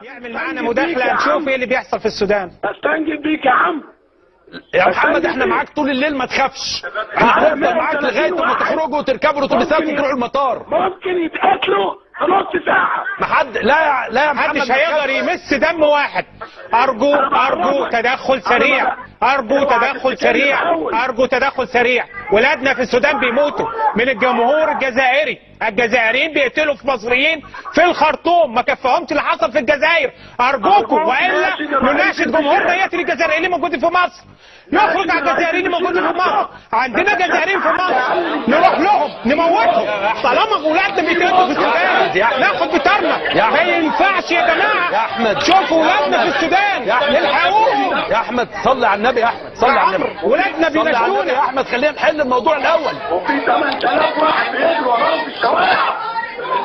يعمل معانا مداخله نشوف ايه اللي بيحصل في السودان. استنجد بيك يا عم. يا محمد احنا معاك طول الليل ما تخافش، احنا هنفضل معاك لغايه ما تخرجوا وتركبوا الاتوبيسات وتروحوا المطار. ممكن يتقتلوا في نص ساعه. ما حد لا محدش هيقدر يمس دم واحد. ارجو تدخل سريع، ارجو تدخل سريع. ولادنا في السودان بيموتوا من الجمهور الجزائري، الجزائريين بيقتلوا في مصريين في الخرطوم، ما كفاهمش اللي حصل في الجزائر. ارجوكم والا نناشد جمهورنا يقتل الجزائريين اللي موجودين في مصر، نخرج على الجزائريين اللي موجودين في مصر. عندنا جزائريين في مصر نروح لهم نموتهم طالما ولادنا بيتقتلوا في السودان. ناخد بطارنا، ما ينفعش يا جماعه. يا احمد شوفوا ولادنا في السودان الحقوهم. يا احمد صلي على النبي، يا احمد صلي على النبي. ولادنا بيناشدونا يا احمد، خلينا نحل الموضوع الاول. وفي 8000 واحد بيجروا وراهم في الشوارع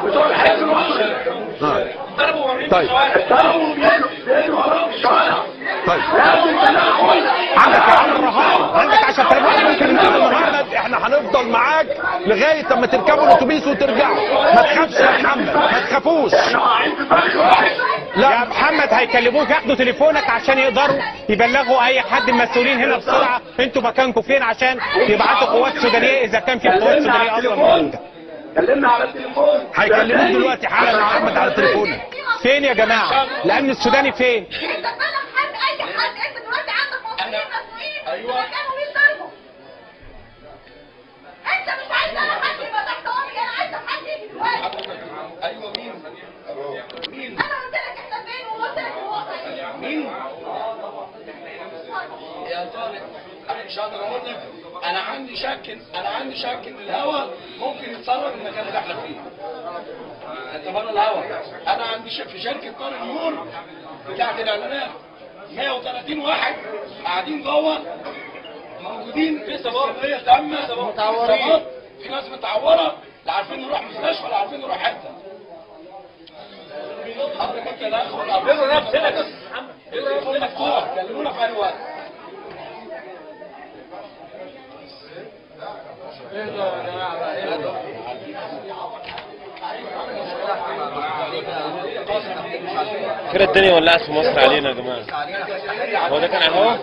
بتوع الحزب المصري. طيب ضربوا بيجروا وراهم في الشوارع. طيب لازم تدخل. عندك يا عم الرهان، عندك 10,000 واحد ممكن يموتوا النهارده. احنا هنفضل معاك لغايه اما تركبوا الاتوبيس وترجعوا. ما تخافش يا محمد، ما تخافوش. يا محمد هيكلموك ياخدوا تليفونك عشان يقدروا يبلغوا اي حد من المسؤولين هنا بسرعه انتوا مكانكم فين عشان يبعتوا قوات سودانيه اذا كان في قوات سودانيه اصلا موجوده. كلمنا على التليفون. هيكلموك دلوقتي حالا يا محمد على تليفونك. فين يا جماعه؟ الامن السوداني فين؟ انت بلغ حد اي حد. انت دلوقتي عندك مصريين مسؤولين كانوا بيتضربوا. انت مش عايز انا حد يبقى تحت امري، انا عايز حد يجي دلوقتي. ايوه مين؟ انا قلت لك احنا فين وقلت لك هو فين. مين؟ يا طارق انا مش هقدر اقول لك. انا عندي شك ان الهوا ممكن يتسرب المكان اللي احنا فيه. انت بره الهوا. انا عندي في شركه طارق نور بتاعت الاعلانات 130 واحد قاعدين جوه موجودين في سفريه تامه متعورين. في ناس متعوره لا عارفين نروح مستشفى لا عارفين نروح حته. حضرتك التدخل قبلوا نفسنا بس محمد. التليفون مفتوح، كلمونا في اي وقت. كده الدنيا ولعت في مصر علينا يا جماعه. هو ده كان اهو